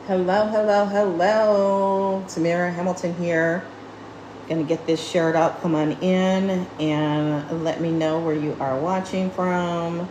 Hello, hello, hello. Tamara Hamilton here. Gonna get this shared out. Come on in and let me know where you are watching from.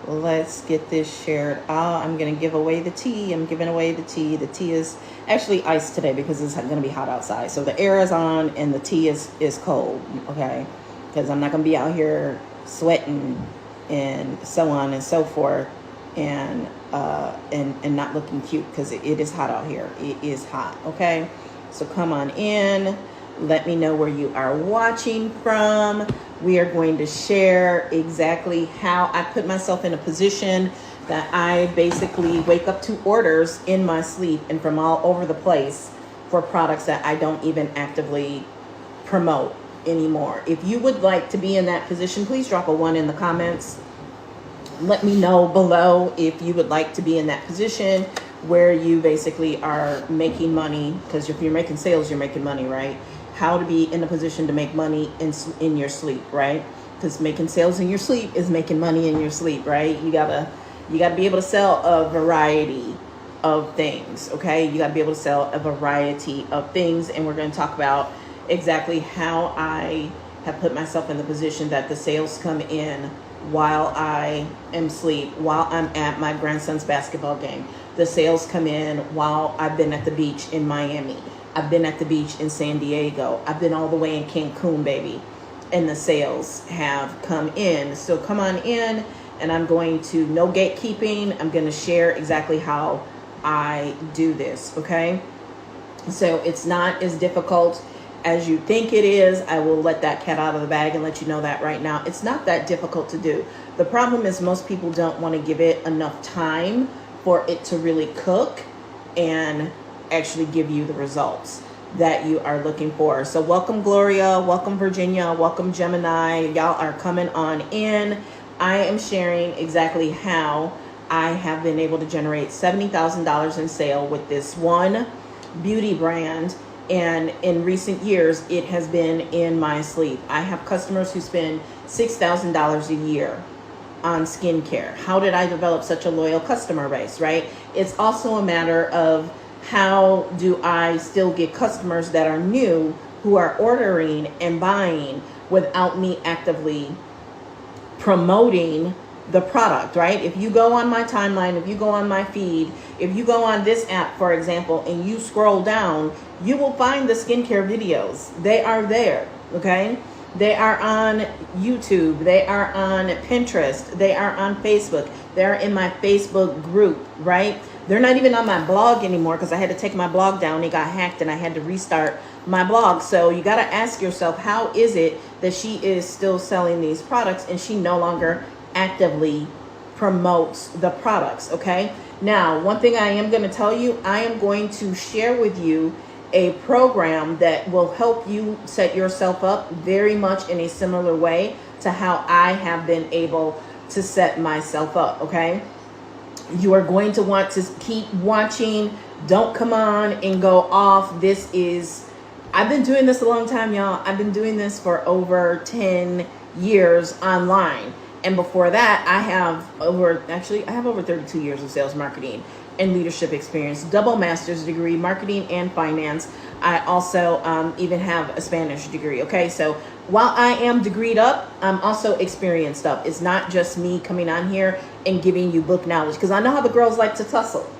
Let's get this shared out. I'm gonna give away the tea. I'm giving away the tea. The tea is actually iced today because it's gonna be hot outside. So the air is on and the tea is cold. Okay, because I'm not gonna be out here sweating and so on and so forth and not looking cute because it is hot out here. It is hot. Okay, so come on in. Let me know where you are watching from. We are going to share exactly how I put myself in a position that I basically wake up to orders in my sleep and from all over the place for products that I don't even actively promote anymore. If you would like to be in that position, please drop a 1 in the comments. Let me know below if you would like to be in that position where you basically are making money, because if you're making sales, you're making money, right? How to be in a position to make money in your sleep, right? Because making sales in your sleep is making money in your sleep, right? You gotta be able to sell a variety of things, okay? You gotta be able to sell a variety of things, and we're going to talk about exactly how I have put myself in the position that the sales come in while I am asleep, while I'm at my grandson's basketball game. The sales come in while I've been at the beach in Miami. I've been at the beach in San Diego. I've been all the way in Cancun, baby. And the sales have come in. So come on in, and I'm going to, no gatekeeping. I'm going to share exactly how I do this, okay? So it's not as difficult as you think it is. I will let that cat out of the bag and let you know that right now. It's not that difficult to do. The problem is most people don't want to give it enough time for it to really cook and actually give you the results that you are looking for. So welcome Gloria, welcome Virginia, welcome Gemini. Y'all are coming on in. I am sharing exactly how I have been able to generate $70,000 in sale with this one beauty brand. And in recent years, it has been in my sleep. I have customers who spend $6,000 a year on skincare. How did I develop such a loyal customer base, right? It's also a matter of how do I still get customers that are new who are ordering and buying without me actively promoting the product, right? If you go on my timeline, if you go on my feed, if you go on this app, for example, and you scroll down, you will find the skincare videos. They are there, okay? They are on YouTube. They are on Pinterest. They are on Facebook. They're in my Facebook group, right? They're not even on my blog anymore because I had to take my blog down. It got hacked and I had to restart my blog. So you got to ask yourself, how is it that she is still selling these products and she no longer actively promotes the products, okay? Now, one thing I am going to tell you, I am going to share with you a program that will help you set yourself up very much in a similar way to how I have been able to set myself up, okay? You are going to want to keep watching. Don't come on and go off. I've been doing this a long time, y'all. I've been doing this for over 10 years online. And before that, I have over 32 years of sales, marketing, and leadership experience, double master's degree, marketing and finance. I also even have a Spanish degree. Okay, so while I am degreed up, I'm also experienced up. It's not just me coming on here and giving you book knowledge, because I know how the girls like to tussle.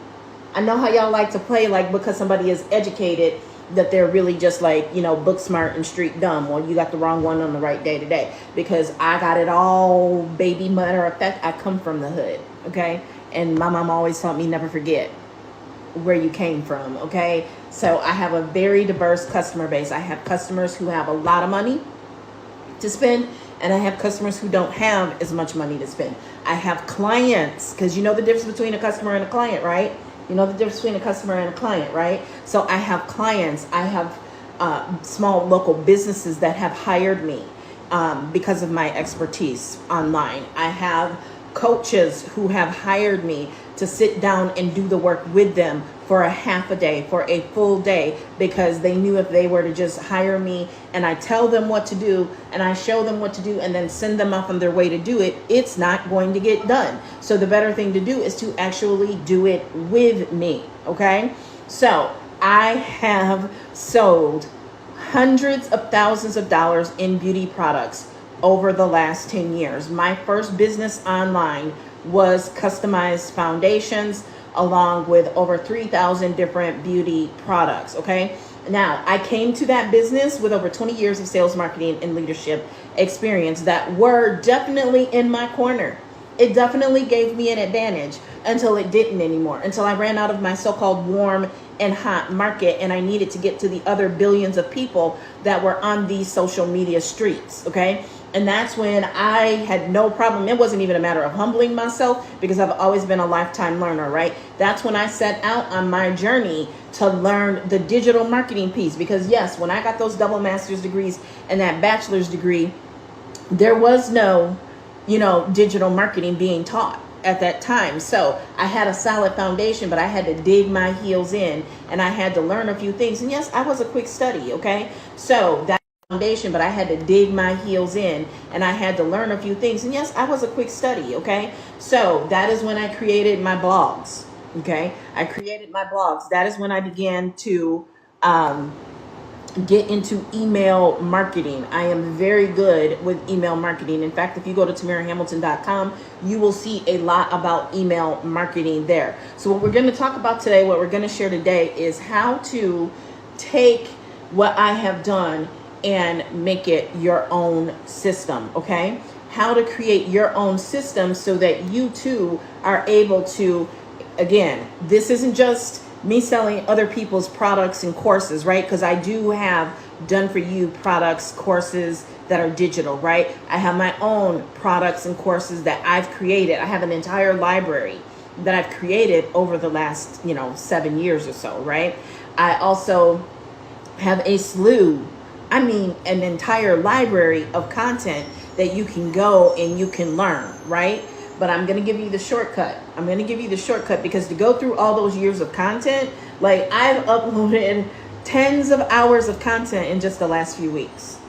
I know how y'all like to play like because somebody is educated that they're really just like, book smart and street dumb. Well, you got the wrong one on the right day today, because I got it all, baby. Matter of fact, I come from the hood, okay? And my mom always taught me never forget where you came from, okay? So I have a very diverse customer base. I have customers who have a lot of money to spend, and I have customers who don't have as much money to spend. I have clients, because you know the difference between a customer and a client, right? You know the difference between a customer and a client, right? So I have clients. I have small local businesses that have hired me because of my expertise online. I have coaches who have hired me to sit down and do the work with them for a half a day, for a full day, because they knew if they were to just hire me and I tell them what to do and I show them what to do and then send them off on their way to do it, it's not going to get done. So the better thing to do is to actually do it with me, okay? So I have sold hundreds of thousands of dollars in beauty products over the last 10 years. My first business online was customized foundations along with over 3,000 different beauty products. Okay. Now, I came to that business with over 20 years of sales, marketing, and leadership experience that were definitely in my corner. It definitely gave me an advantage until it didn't anymore, until I ran out of my so-called warm and hot market and I needed to get to the other billions of people that were on these social media streets, okay? And that's when I had no problem. It wasn't even a matter of humbling myself because I've always been a lifetime learner, right? That's when I set out on my journey to learn the digital marketing piece. Because yes, when I got those double master's degrees and that bachelor's degree, there was no, digital marketing being taught at that time. So I had a solid foundation, but I had to dig my heels in and I had to learn a few things. And yes, I was a quick study, okay? So that foundation, but I had to dig my heels in and I had to learn a few things. And yes, I was a quick study, okay? So that is when I created my blogs, okay? I created my blogs. That is when I began to get into email marketing. I am very good with email marketing. In fact, if you go to TamaraHamilton.com, you will see a lot about email marketing there. So what we're going to talk about today, what we're going to share today is how to take what I have done and make it your own system, okay? How to create your own system so that you too are able to, again, this isn't just me selling other people's products and courses, right? Because I do have done for you products, courses that are digital, right? I have my own products and courses that I've created. I have an entire library that I've created over the last, 7 years or so, right? I also have a slew, an entire library of content that you can go and you can learn, right? But I'm going to give you the shortcut. I'm going to give you the shortcut because to go through all those years of content, like I've uploaded tens of hours of content in just the last few weeks.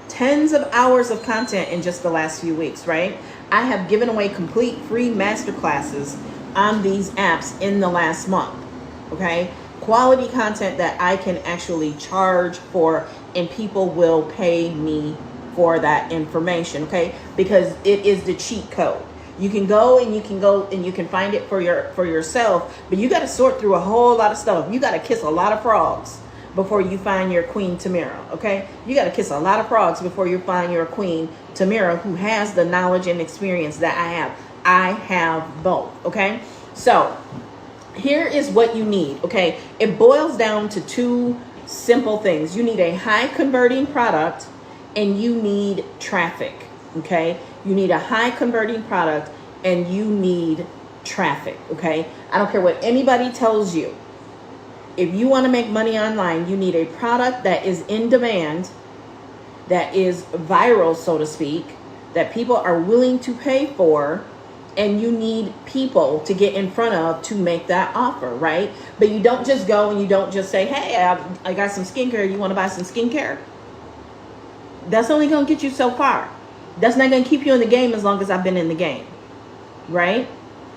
Tens of hours of content in just the last few weeks, right? I have given away complete free masterclasses on these apps in the last month, okay? Quality content that I can actually charge for and people will pay me for that information, okay? Because it is the cheat code. You can go and you can find it for yourself, but you got to sort through a whole lot of stuff. You got to kiss a lot of frogs before you find your Queen Tamara, okay? You got to kiss a lot of frogs before you find your Queen Tamara who has the knowledge and experience that I have. I have both, okay? So here is what you need, okay? It boils down to two simple things. You need a high converting product and you need traffic, okay? You need a high converting product and you need traffic, okay? I don't care what anybody tells you. If you want to make money online, you need a product that is in demand, that is viral, so to speak, that people are willing to pay for, and you need people to get in front of to make that offer, right? But you don't just go and you don't just say, hey, I got some skincare. You want to buy some skincare? That's only going to get you so far. That's not going to keep you in the game as long as I've been in the game, right?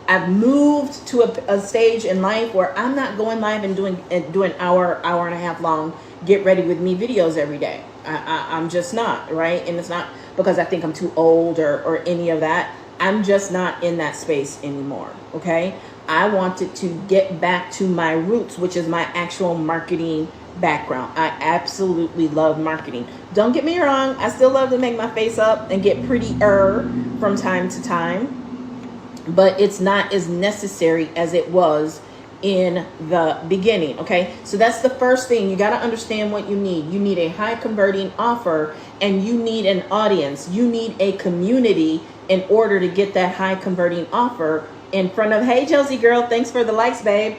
I've moved to a stage in life where I'm not going live and doing hour and a half long get ready with me videos every day. I'm just not, right? And it's not because I think I'm too old or any of that. I'm just not in that space anymore, okay? I wanted to get back to my roots, which is my actual marketing background. I absolutely love marketing. Don't get me wrong, I still love to make my face up and get prettier from time to time, but it's not as necessary as it was in the beginning, okay? So that's the first thing. You got to understand what you need. You need a high converting offer and you need an audience. You need a community in order to get that high converting offer in front of, hey, Josie girl, thanks for the likes, babe.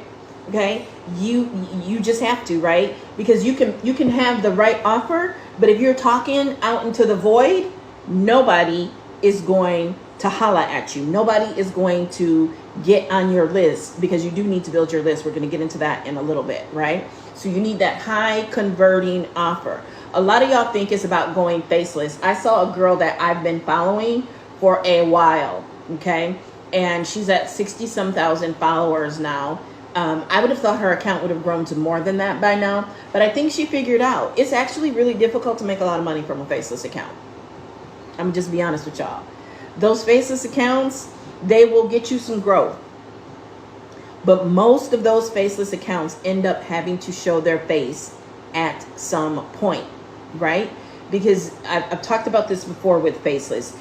Okay, you just have to, right? Because you can have the right offer, but if you're talking out into the void, nobody is going to holla at you. Nobody is going to get on your list because you do need to build your list. We're going to get into that in a little bit, right? So you need that high converting offer. A lot of y'all think it's about going faceless. I saw a girl that I've been following for a while, okay? And she's at 60 some thousand followers now. I would have thought her account would have grown to more than that by now, but I think she figured out it's actually really difficult to make a lot of money from a faceless account. I'm just be honest with y'all. Those faceless accounts, they will get you some growth. But most of those faceless accounts end up having to show their face at some point, right? Because I've talked about this before with faceless.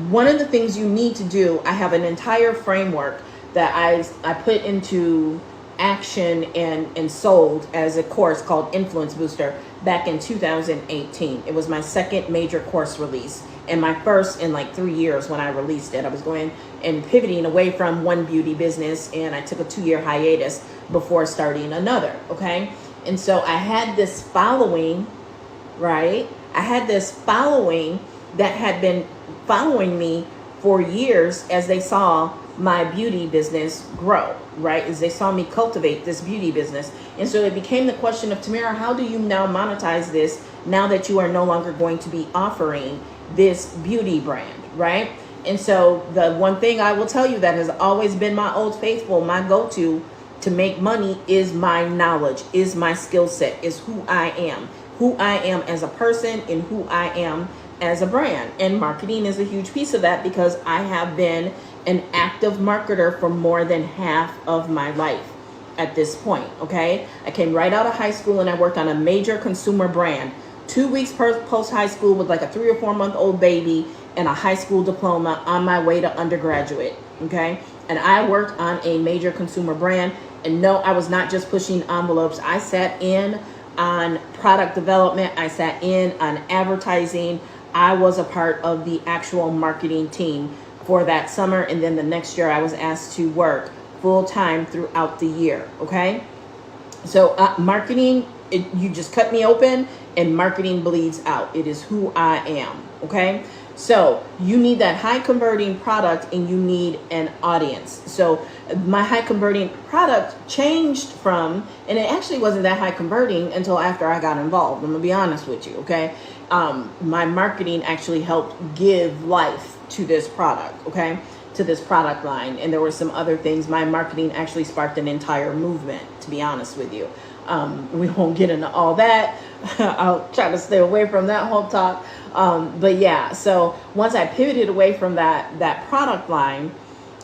One of the things you need to do, I have an entire framework that I put into action and sold as a course called Influence Booster back in 2018. It was my second major course release and my first in like 3 years when I released it. I was going and pivoting away from one beauty business, and I took a 2-year hiatus before starting another, okay? And so I had this following, right? I had this following that had been following me for years as they saw my beauty business grow, right? As they saw me cultivate this beauty business. And so it became the question of, Tamara, how do you now monetize this now that you are no longer going to be offering this beauty brand, right? And so the one thing I will tell you that has always been my old faithful, my go-to to make money is my knowledge, is my skill set, is who I am as a person and who I am as a brand. And marketing is a huge piece of that because I have been an active marketer for more than half of my life at this point, okay? I came right out of high school and I worked on a major consumer brand. 2 weeks post high school with like a 3 or 4 month old baby and a high school diploma on my way to undergraduate, okay? And I worked on a major consumer brand. And no, I was not just pushing envelopes. I sat in on product development. I sat in on advertising. I was a part of the actual marketing team for that summer. And then the next year I was asked to work full time throughout the year, okay? So marketing, you just cut me open and marketing bleeds out. It is who I am, okay? So you need that high converting product and you need an audience. So my high converting product changed from, and it actually wasn't that high converting until after I got involved. I'm gonna be honest with you, okay? My marketing actually helped give life to this product, okay? To this product line. And there were some other things. My marketing actually sparked an entire movement, to be honest with you. We won't get into all that. I'll try to stay away from that whole talk. But yeah, so once I pivoted away from that product line,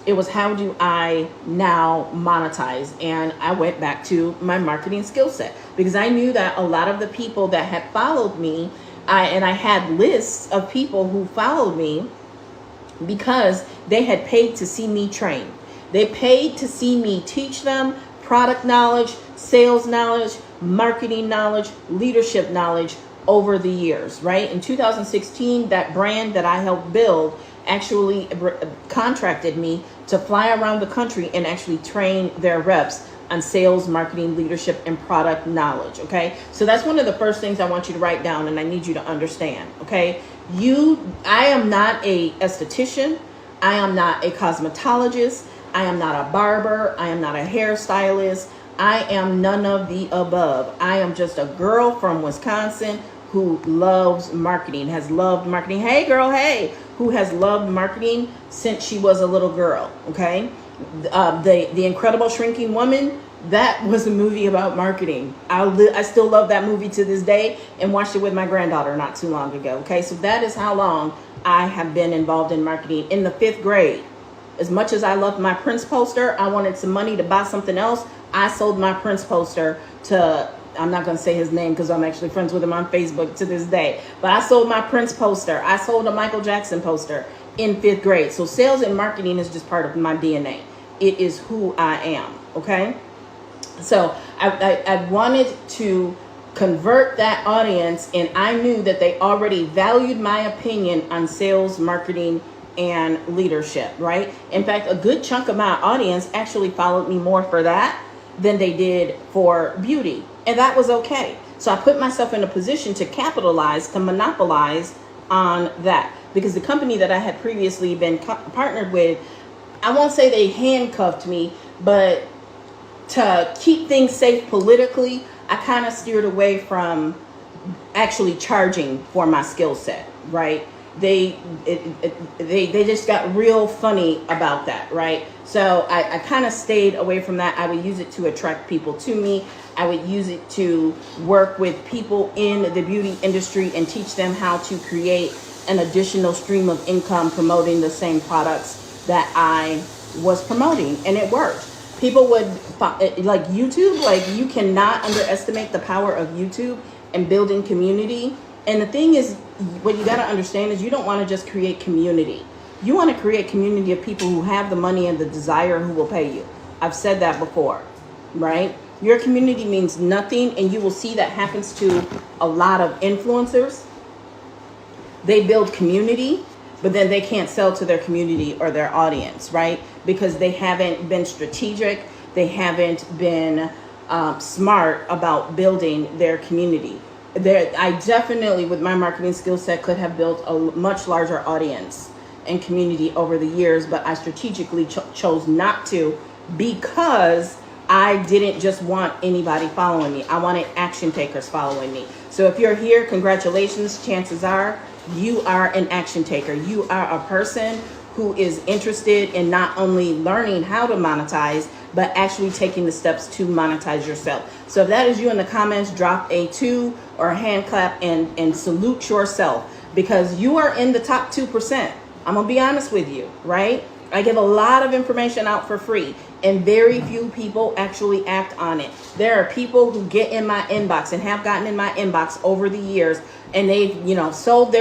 it was how do I now monetize? And I went back to my marketing skill set because I knew that a lot of the people that had followed me, I had lists of people who followed me because they had paid to see me train. They paid to see me teach them product knowledge, sales knowledge, marketing knowledge, leadership knowledge over the years, right? In 2016, that brand that I helped build actually contracted me to fly around the country and actually train their reps on sales, marketing, leadership, and product knowledge, okay? So that's one of the first things I want you to write down and I need you to understand, okay? I am not a esthetician. I am not a cosmetologist. I am not a barber. I am not a hairstylist. I am none of the above. I am just a girl from Wisconsin who loves marketing, has loved marketing. Hey girl, hey, who has loved marketing since she was a little girl, okay? The Incredible Shrinking Woman, that was a movie about marketing. I still love that movie to this day and watched it with my granddaughter not too long ago, okay? So that is how long I have been involved in marketing. In the 5th grade, as much as I loved my Prince poster, I wanted some money to buy something else. I sold my Prince poster to, I'm not going to say his name because I'm actually friends with him on Facebook to this day, but I sold my Prince poster. I sold a Michael Jackson poster in 5th grade. So sales and marketing is just part of my DNA. It is who I am, okay? So I wanted to convert that audience, and I knew that they already valued my opinion on sales, marketing, and leadership, right? In fact, a good chunk of my audience actually followed me more for that than they did for beauty. And that was okay. So I put myself in a position to capitalize, to monopolize on that. Because the company that I had previously been partnered with, I won't say they handcuffed me, but to keep things safe politically, I kind of steered away from actually charging for my skill set, right? they just got real funny about that, right? So I kind of stayed away from that. I would use it to attract people to me. I would use it to work with people in the beauty industry and teach them how to create an additional stream of income promoting the same products that I was promoting, and it worked. People would like YouTube, like you cannot underestimate the power of YouTube and building community. And the thing is, what you got to understand is you don't want to just create community. You want to create community of people who have the money and the desire, who will pay you. I've said that before, right? Your community means nothing, and you will see that happens to a lot of influencers. They build community, but then they can't sell to their community or their audience, right? Because they haven't been strategic. They haven't been smart about building their community. I definitely, with my marketing skill set, could have built a much larger audience and community over the years, but I strategically chose not to, because I didn't just want anybody following me. I wanted action takers following me. So if you're here, congratulations. Chances are you are an action taker. You are a person who is interested in not only learning how to monetize, but actually taking the steps to monetize yourself. So if that is you in the comments, drop a 2 or a hand clap and salute yourself, because you are in the top 2%. I'm gonna be honest with you, right? I give a lot of information out for free, and very few people actually act on it. There are people who get in my inbox and have gotten in my inbox over the years, and they've sung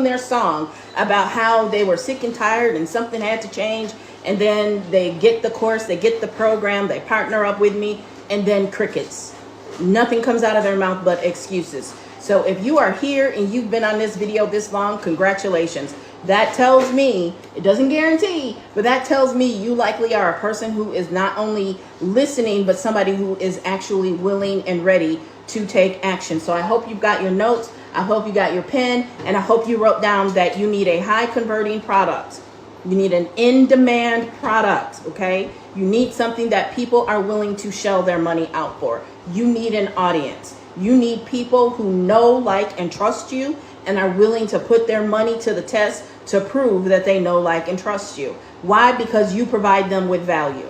their song about how they were sick and tired and something had to change, and then they get the course, they get the program, they partner up with me, and then crickets. Nothing comes out of their mouth but excuses. So if you are here and you've been on this video this long, congratulations. That tells me, it doesn't guarantee, but that tells me you likely are a person who is not only listening, but somebody who is actually willing and ready to take action. So I hope you've got your notes. I hope you got your pen, and I hope you wrote down that you need a high converting product. You need an in-demand product, okay? You need something that people are willing to shell their money out for. You need an audience. You need people who know, like, and trust you, and are willing to put their money to the test to prove that they know, like, and trust you. Why? Because you provide them with value,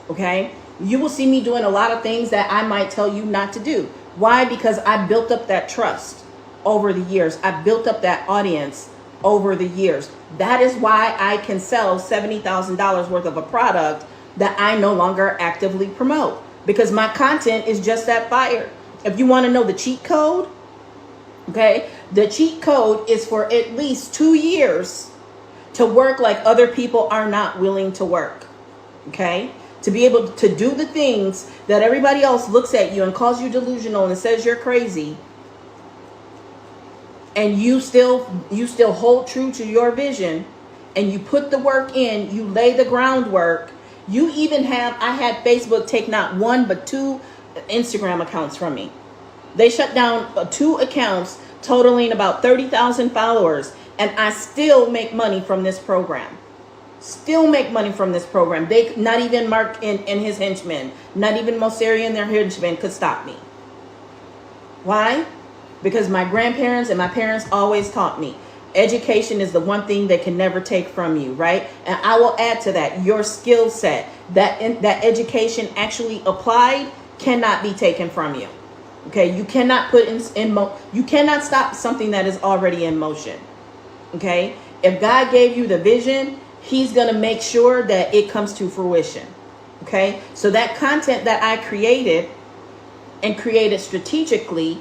okay? You will see me doing a lot of things that I might tell you not to do. Why? Because I built up that trust over the years. I built up that audience over the years. That is why I can sell $70,000 worth of a product that I no longer actively promote, because my content is just that fire. If you want to know the cheat code, okay, the cheat code is for at least 2 years to work like other people are not willing to work, okay? To be able to do the things that everybody else looks at you and calls you delusional and says you're crazy, and you still hold true to your vision, and you put the work in, you lay the groundwork. You even I had Facebook take not 1 but 2 Instagram accounts from me. They shut down 2 accounts totaling about 30,000 followers, and I still make money from this program. Still make money from this program. They, not even Mark and his henchmen, not even Mosseri and their henchmen could stop me. Why? Because my grandparents and my parents always taught me education is the one thing they can never take from you, right? And I will add to that, your skill set, that education actually applied, cannot be taken from you. Okay, you cannot put you cannot stop something that is already in motion. Okay, if God gave you the vision, He's gonna make sure that it comes to fruition. Okay, so that content that I created and created strategically,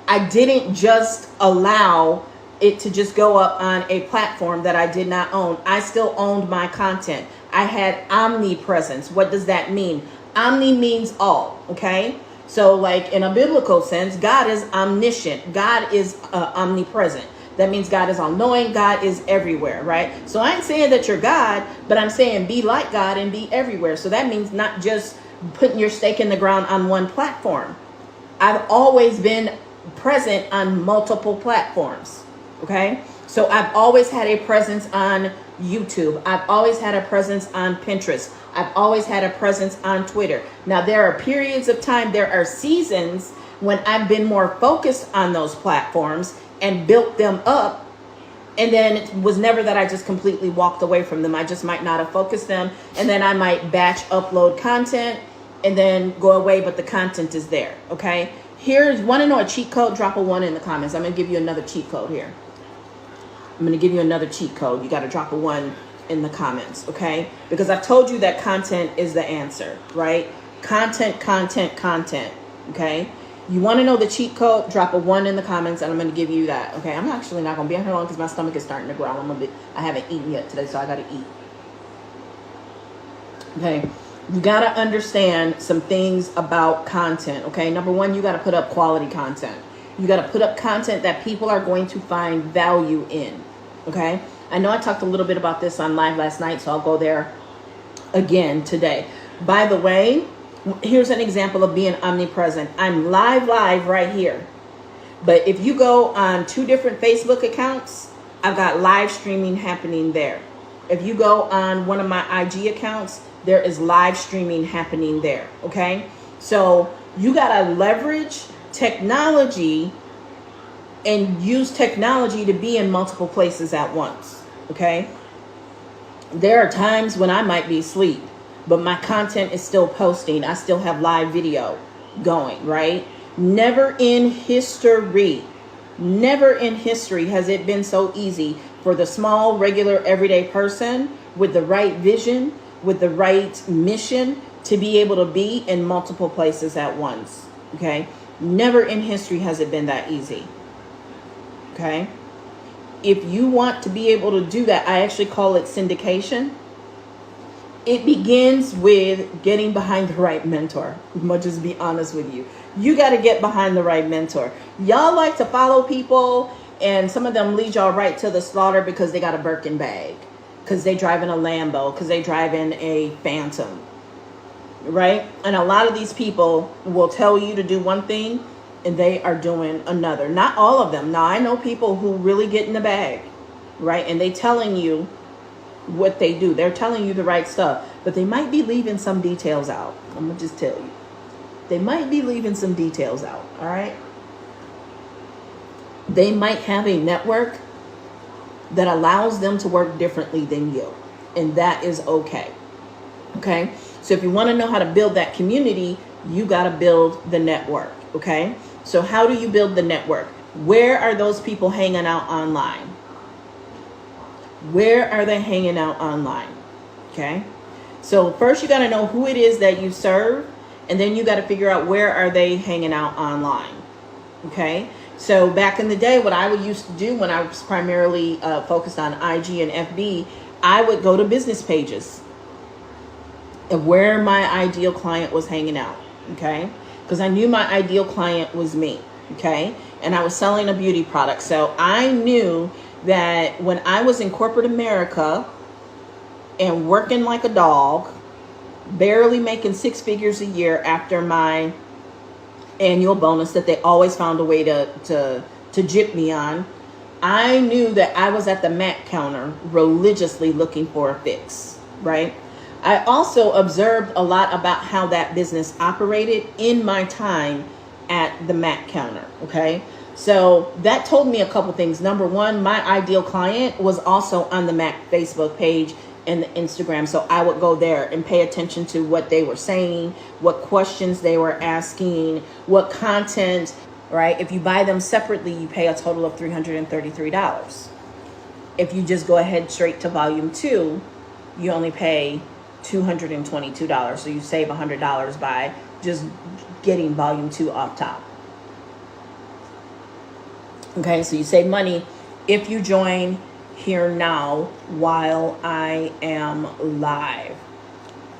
I didn't just allow it to just go up on a platform that I did not own. I still owned my content. I had omnipresence. What does that mean? Omni means all, okay? So like in a biblical sense, God is omniscient. God is omnipresent. That means God is all-knowing. God is everywhere, right? So I ain't saying that you're God, but I'm saying be like God and be everywhere. So that means not just putting your stake in the ground on one platform. I've always been present on multiple platforms, okay? So I've always had a presence on YouTube. I've always had a presence on Pinterest. I've always had a presence on Twitter. Now, there are periods of time, there are seasons when I've been more focused on those platforms and built them up And then it was never that I just completely walked away from them. I just might not have focused them. And then I might batch upload content and then go away, but the content is there, okay? Want to know a cheat code? Drop a 1 in the comments. I'm going to give you another cheat code here. I'm going to give you another cheat code. You got to drop a 1 in the comments, okay? Because I've told you that content is the answer, right? Content, okay? You want to know the cheat code? Drop a 1 in the comments, and I'm going to give you that, okay? I'm actually not going to be on here long because my stomach is starting to growl. I haven't eaten yet today, so I got to eat. Okay, you got to understand some things about content, okay? Number 1, you got to put up quality content. You got to put up content that people are going to find value in, okay? I know I talked a little bit about this on live last night, so I'll go there again today. By the way, here's an example of being omnipresent. I'm live right here. But if you go on 2 different Facebook accounts, I've got live streaming happening there. If you go on one of my IG accounts, there is live streaming happening there, okay? So you got to leverage technology and use technology to be in multiple places at once, okay? There are times when I might be asleep, but my content is still posting. I still have live video going, right? Never in history has it been so easy for the small, regular, everyday person with the right vision, with the right mission to be able to be in multiple places at once, okay? Never in history has it been that easy, okay? If you want to be able to do that, I actually call it syndication. It begins with getting behind the right mentor. I'm gonna just be honest with you. You got to get behind the right mentor. Y'all like to follow people, and some of them lead y'all right to the slaughter because they got a Birkin bag, because they drive in a Lambo, because they drive in a Phantom, right? And a lot of these people will tell you to do one thing, and they are doing another. Not all of them. Now, I know people who really get in the bag, right? And they telling you what they do. They're telling you the right stuff, but they might be leaving some details out. I'm gonna just tell you. They might be leaving some details out, all right? They might have a network that allows them to work differently than you, and that is okay, okay? So if you want to know how to build that community, you got to build the network, okay? So how do you build the network? Where are those people hanging out online? Where are they hanging out online? Okay. So first you got to know who it is that you serve, and then you got to figure out where are they hanging out online. Okay. So back in the day, what I would used to do when I was primarily focused on IG and FB, I would go to business pages of where my ideal client was hanging out. Okay. Because I knew my ideal client was me. Okay. And I was selling a beauty product. So I knew that when I was in corporate America and working like a dog, barely making 6 figures a year after my annual bonus that they always found a way to gyp me on, I knew that I was at the Mac counter religiously looking for a fix, right? I also observed a lot about how that business operated in my time at the Mac counter, okay? So that told me a couple things. Number 1, my ideal client was also on the Mac Facebook page and the Instagram. So I would go there and pay attention to what they were saying, what questions they were asking, what content, right? If you buy them separately, you pay a total of $333. If you just go ahead straight to volume 2, you only pay $222. So you save $100 by just getting volume 2 off top. Okay, so you save money if you join here now while I am live.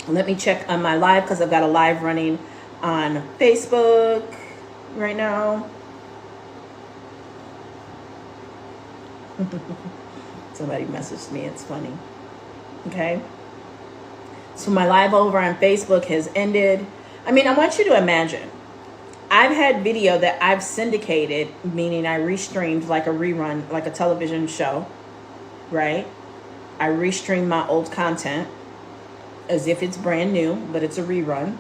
Let me check on my live because I've got a live running on Facebook right now. Somebody messaged me. It's funny. Okay. So my live over on Facebook has ended. I mean, I want you to imagine. I've had video that I've syndicated, meaning I restreamed like a rerun, like a television show, right? I restream my old content as if it's brand new, but it's a rerun.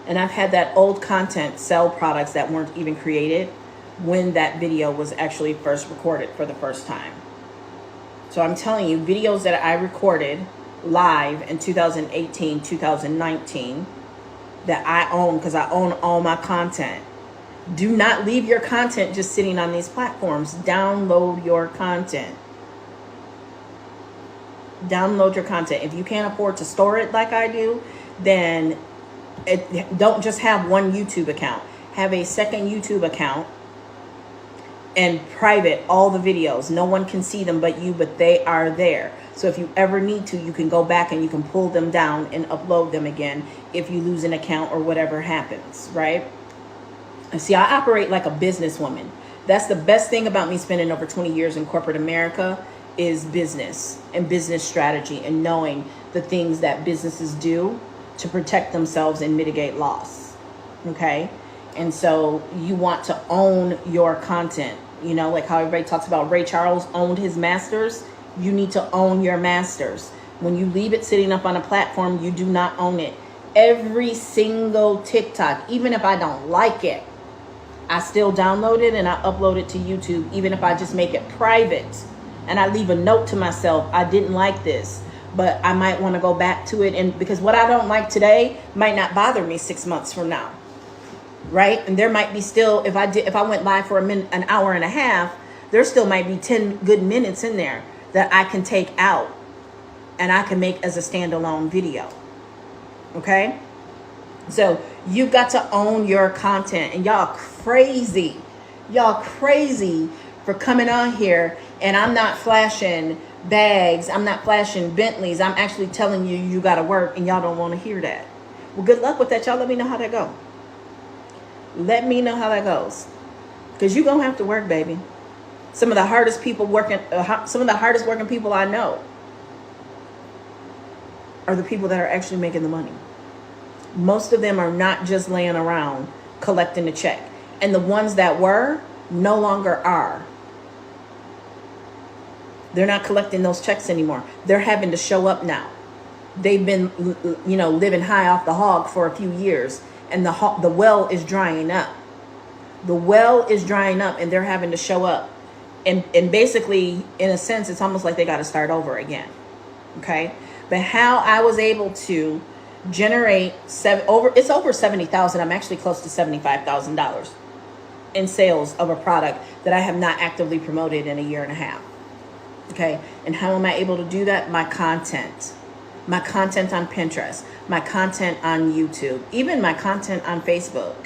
And I've had that old content sell products that weren't even created when that video was actually first recorded for the first time. So I'm telling you, videos that I recorded live in 2018, 2019, that I own, because I own all my content. Do not leave your content just sitting on these platforms. Download your content. Download your content. If you can't afford to store it like I do, then don't just have one YouTube account. Have a second YouTube account and private all the videos. No one can see them but you, but they are there. So if you ever need to, you can go back and you can pull them down and upload them again if you lose an account or whatever happens, right? And see, I operate like a businesswoman. That's the best thing about me spending over 20 years in corporate America, is business and business strategy and knowing the things that businesses do to protect themselves and mitigate loss. Okay? And so you want to own your content. You know, like how everybody talks about Ray Charles owned his masters. You need to own your masters. When you leave it sitting up on a platform, you do not own it. Every single TikTok, even if I don't like it, I still download it and I upload it to YouTube, even if I just make it private. And I leave a note to myself, I didn't like this, but I might want to go back to it. And because what I don't like today might not bother me 6 months from now. Right? And there might be still, if I went live for an hour and a half, there still might be 10 good minutes in there that I can take out and I can make as a standalone video. Okay? So you've got to own your content. And y'all crazy for coming on here, and I'm not flashing bags, I'm not flashing Bentleys, I'm actually telling you you got to work, and y'all don't want to hear that. Well, good luck with that. Y'all let me know how that go. Let me know how that goes, because you're gonna have to work, baby. Some of the hardest working people I know are the people that are actually making the money. Most of them are not just laying around collecting a check, and the ones that were no longer are. They're not collecting those checks anymore. They're having to show up now. They've been, living high off the hog for a few years, and the well is drying up. The well is drying up, and they're having to show up. And basically, in a sense, it's almost like they got to start over again. Okay? But how I was able to generate over 70,000. I'm actually close to $75,000 in sales of a product that I have not actively promoted in a year and a half. Okay? And how am I able to do that? My content on Pinterest, my content on YouTube, even my content on Facebook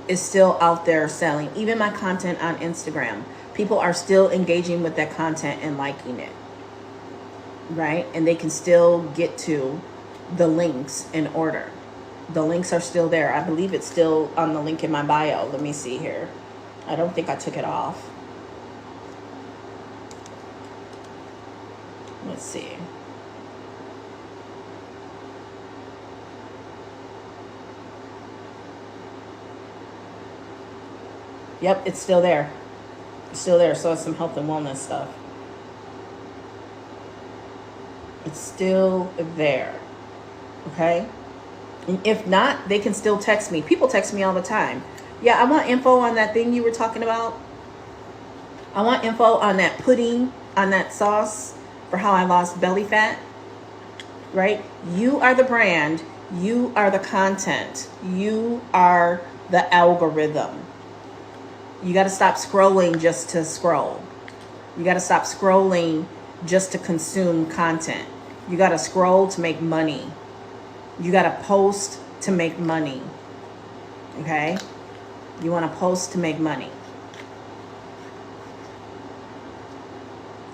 is still out there selling. Even my content on Instagram, people are still engaging with that content and liking it, right? And they can still get to the links in order. The links are still there. I believe it's still on the link in my bio. Let me see here. I don't think I took it off. Let's see. Yep, it's still there. It's still there. So it's some health and wellness stuff. It's still there. Okay? And if not, they can still text me. People text me all the time. Yeah, I want info on that thing you were talking about. I want info on that pudding, on that sauce for how I lost belly fat. Right? You are the brand. You are the content. You are the algorithm. You got to stop scrolling just to scroll. You got to stop scrolling just to consume content. You got to scroll to make money. You got to post to make money. Okay? You want to post to make money.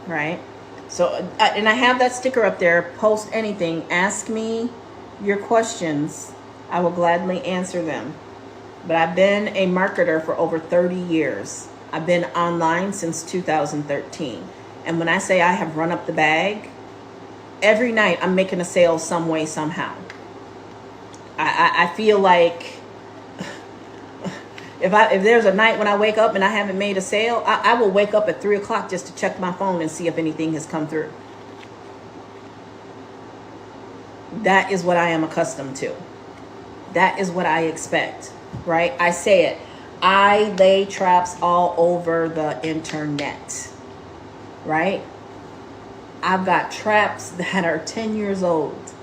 Right? So, and I have that sticker up there. Post anything. Ask me your questions. I will gladly answer them. But I've been a marketer for over 30 years. I've been online since 2013. And when I say I have run up the bag, every night I'm making a sale some way, somehow. I feel like if there's a night when I wake up and I haven't made a sale, I will wake up at 3 o'clock just to check my phone and see if anything has come through. That is what I am accustomed to. That is what I expect, right? I say it. I lay traps all over the internet, right? I've got traps that are 10 years old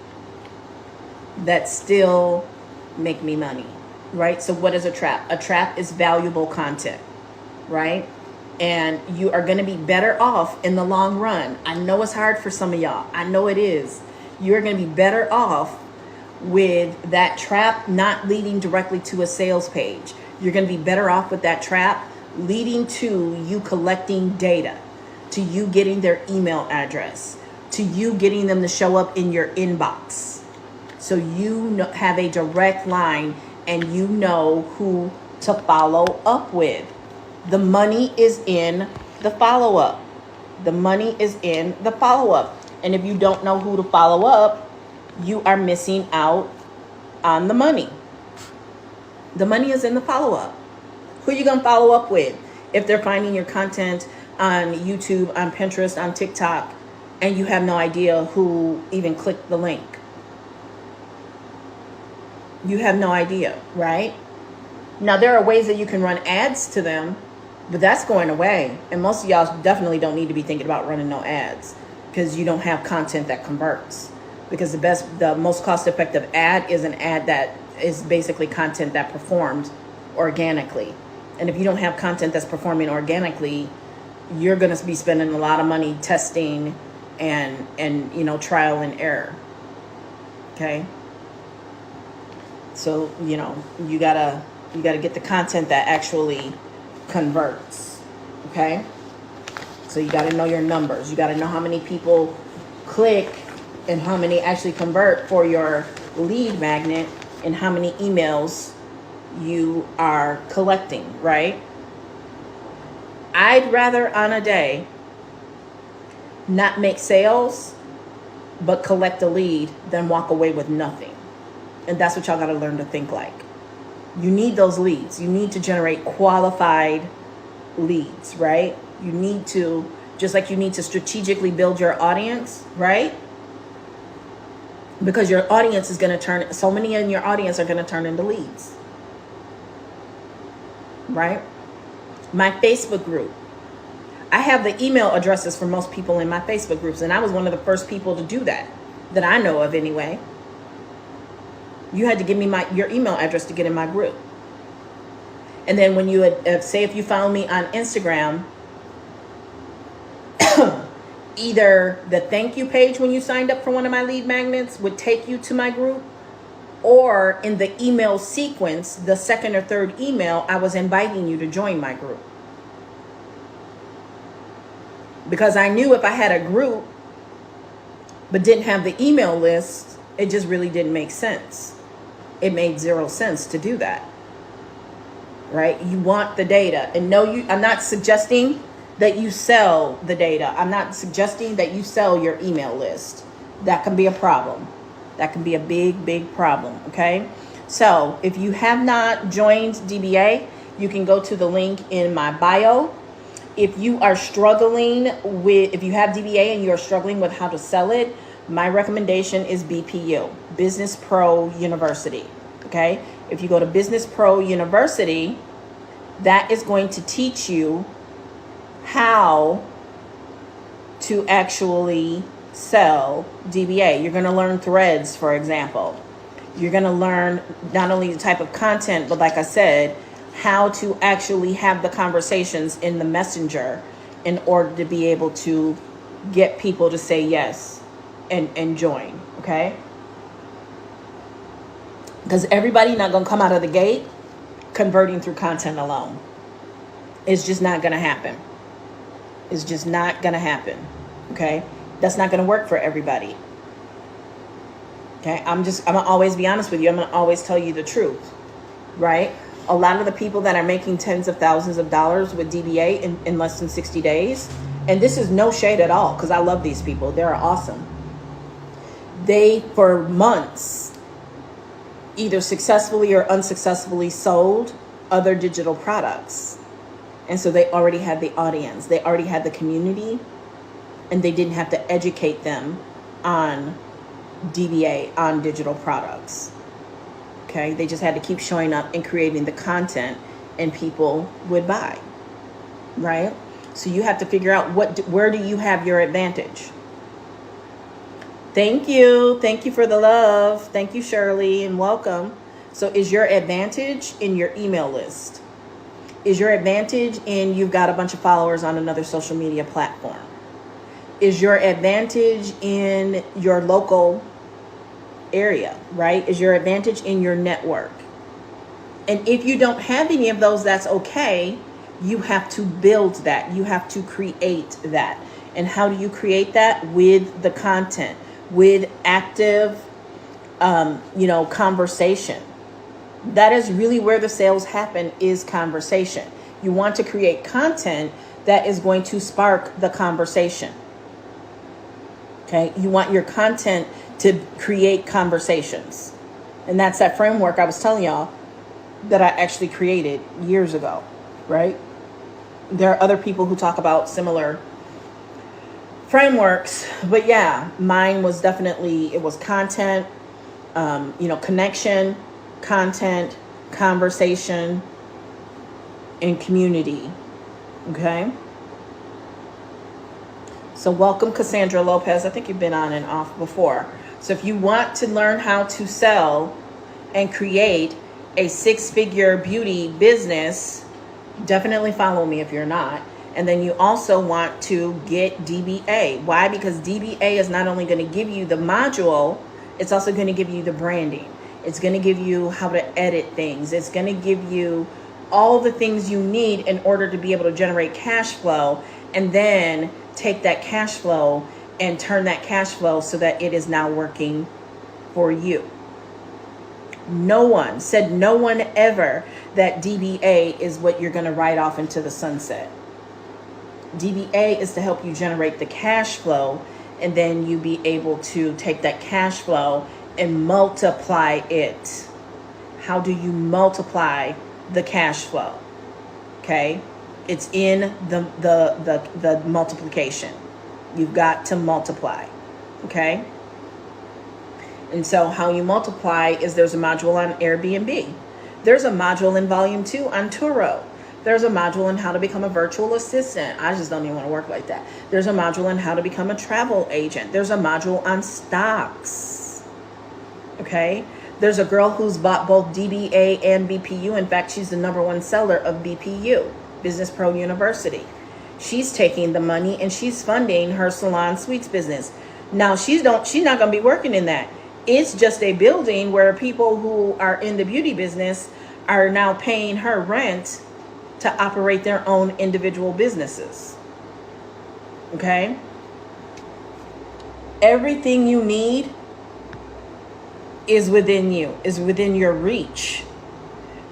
that still make me money, right? So what is a trap? A trap is valuable content, right? And you are going to be better off in the long run. I know it's hard for some of y'all. I know it is. You're going to be better off with that trap not leading directly to a sales page. You're going to be better off with that trap leading to you collecting data, to you getting their email address, to you getting them to show up in your inbox. So you have a direct line and you know who to follow up with. The money is in the follow-up. The money is in the follow-up. And if you don't know who to follow up, you are missing out on the money. The money is in the follow-up. Who are you going to follow up with? If they're finding your content on YouTube, on Pinterest, on TikTok, and you have no idea who even clicked the link. You have no idea, right? Now, there are ways that you can run ads to them, but that's going away. And most of y'all definitely don't need to be thinking about running no ads because you don't have content that converts. Because the most cost-effective ad is an ad that is basically content that performs organically. And if you don't have content that's performing organically, you're going to be spending a lot of money testing and trial and error. Okay? So, you gotta get the content that actually converts. Okay? So you gotta know your numbers. You gotta know how many people click and how many actually convert for your lead magnet and how many emails you are collecting, right? I'd rather on a day not make sales but collect a lead than walk away with nothing. And that's what y'all got to learn to think like. You need those leads. You need to generate qualified leads, right? You need to, just like you need to strategically build your audience, right? Because your audience is going to turn, so many in your audience are going to turn into leads, right? My Facebook group. I have the email addresses for most people in my Facebook groups, and I was one of the first people to do that I know of anyway. You had to give me your email address to get in my group. And then when you would, say if you found me on Instagram, either the thank you page when you signed up for one of my lead magnets would take you to my group, or in the email sequence, the second or third email, I was inviting you to join my group. Because I knew if I had a group but didn't have the email list, it just really didn't make sense. It made zero sense to do that, right? You want the data. And no, I'm not suggesting that you sell the data. I'm not suggesting that you sell your email list. That can be a problem. That can be a big, big problem, okay? So if you have not joined DBA, you can go to the link in my bio. If you are struggling if you have DBA and you are struggling with how to sell it, my recommendation is BPU, Business Pro University, okay? If you go to Business Pro University, that is going to teach you how to actually sell DBA. You're going to learn threads, for example. You're going to learn not only the type of content, but like I said, how to actually have the conversations in the messenger in order to be able to get people to say yes and join, okay? Because everybody not going to come out of the gate converting through content alone. It's just not going to happen. It's just not going to happen, okay? That's not going to work for everybody. Okay, I'm going to always be honest with you. I'm going to always tell you the truth, right? A lot of the people that are making tens of thousands of dollars with DBA in less than 60 days, and this is no shade at all, because I love these people. They're awesome. They, for months, either successfully or unsuccessfully sold other digital products. And so they already had the audience. They already had the community, and they didn't have to educate them on DBA, on digital products. Okay, they just had to keep showing up and creating the content and people would buy, right? So you have to figure out where do you have your advantage. Thank you for the love. Thank you, Shirley, and welcome. So is your advantage in your email list? Is your advantage in you've got a bunch of followers on another social media platform? Is your advantage in your local area, right? Is your advantage in your network? And if you don't have any of those, that's okay. You have to build that. You have to create that. And how do you create that? With the content, with active, conversation. That is really where the sales happen, is conversation. You want to create content that is going to spark the conversation. Okay. You want your content to create conversations. And that's that framework I was telling y'all that I actually created years ago, right? There are other people who talk about similar frameworks, but yeah, mine was definitely, it was content, connection, content, conversation, and community. Okay. So welcome, Cassandra Lopez. I think you've been on and off before. So if you want to learn how to sell and create a 6-figure beauty business, definitely follow me if you're not. And then you also want to get DBA. Why? Because DBA is not only going to give you the module, it's also going to give you the branding. It's going to give you how to edit things. It's going to give you all the things you need in order to be able to generate cash flow, and then take that cash flow and turn that cash flow so that it is now working for you. No one ever that DBA is what you're going to write off into the sunset. DBA is to help you generate the cash flow, and then you be able to take that cash flow and multiply it. How do you multiply the cash flow? Okay, it's in the multiplication. You've got to multiply. Okay. And so how you multiply is there's a module on Airbnb. There's a module in volume 2 on Turo. There's a module on how to become a virtual assistant. I just don't even want to work like that. There's a module on how to become a travel agent. There's a module on stocks. Okay. There's a girl who's bought both DBA and BPU. In fact, she's the #1 seller of BPU, Business Pro University. She's taking the money and she's funding her salon suites business. Now she's not going to be working in that. It's just a building where people who are in the beauty business are now paying her rent to operate their own individual businesses. Okay? Everything you need is within you, is within your reach.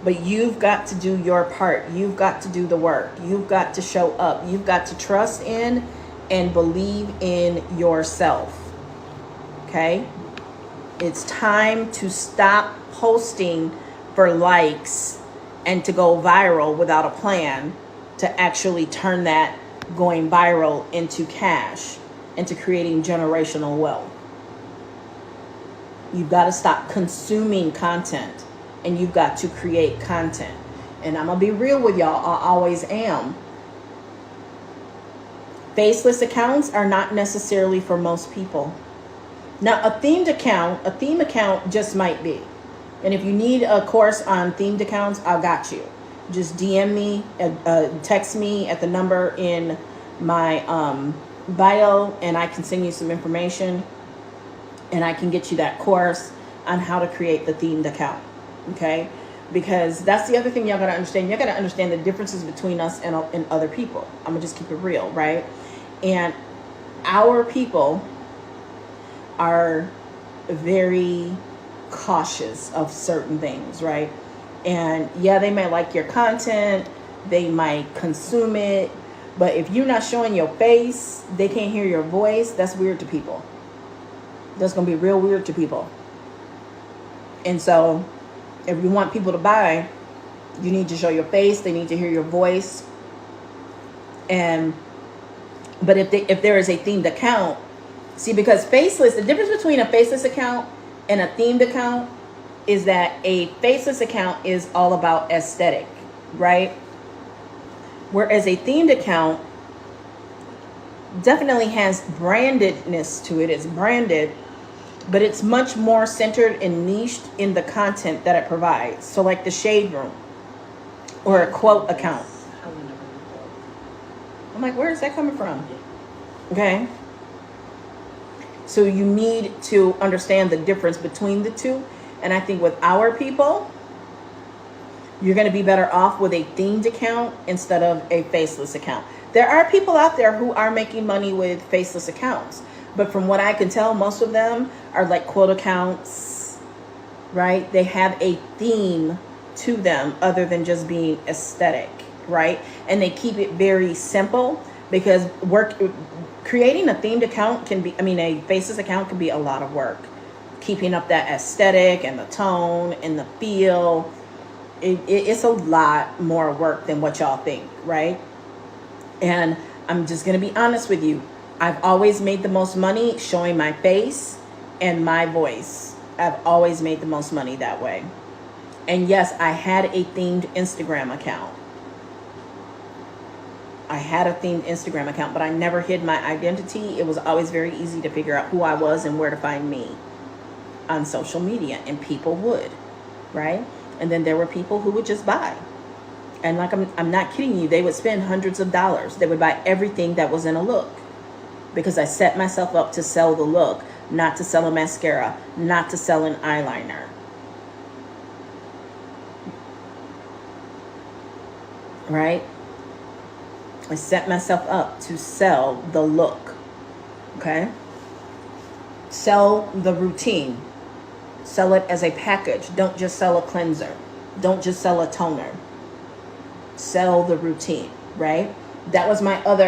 But you've got to do your part. You've got to do the work. You've got to show up. You've got to trust in and believe in yourself. Okay? It's time to stop posting for likes and to go viral without a plan to actually turn that going viral into cash, into creating generational wealth. You've got to stop consuming content and you've got to create content. And I'm going to be real with y'all. I always am. Faceless accounts are not necessarily for most people. Now, a theme account just might be. And if you need a course on themed accounts, I got you. Just DM me, text me at the number in my bio, and I can send you some information, and I can get you that course on how to create the themed account. Okay? Because that's the other thing y'all got to understand. You got to understand the differences between us and other people. I'm going to just keep it real, right? And our people are very cautious of certain things, right? And yeah, they might like your content, they might consume it, but if you're not showing your face, they can't hear your voice, that's weird to people. That's going to be real weird to people. And so if you want people to buy, you need to show your face, they need to hear your voice. But if there is a themed account, see, because the difference between a faceless account and a themed account is that a faceless account is all about aesthetic, right? Whereas a themed account definitely has brandedness to it. It's branded, but it's much more centered and niched in the content that it provides. So like the Shade Room or a quote account. I'm like, where is that coming from? Okay. So you need to understand the difference between the two. And I think with our people, you're going to be better off with a themed account instead of a faceless account. There are people out there who are making money with faceless accounts. But from what I can tell, most of them are like quote accounts, right? They have a theme to them other than just being aesthetic, right? And they keep it very simple because creating a themed account a faceless account can be a lot of work. Keeping up that aesthetic and the tone and the feel. It's a lot more work than what y'all think, right? And I'm just going to be honest with you. I've always made the most money showing my face and my voice. I've always made the most money that way. And yes, I had a themed Instagram account. But I never hid my identity. It was always very easy to figure out who I was and where to find me on social media, and people would, right? And then there were people who would just buy. And like, I'm not kidding you, they would spend hundreds of dollars. They would buy everything that was in a look because I set myself up to sell the look, not to sell a mascara, not to sell an eyeliner. Right? I set myself up to sell the look. Okay? Sell the routine. Sell it as a package. Don't just sell a cleanser. Don't just sell a toner. Sell the routine, right? That was my other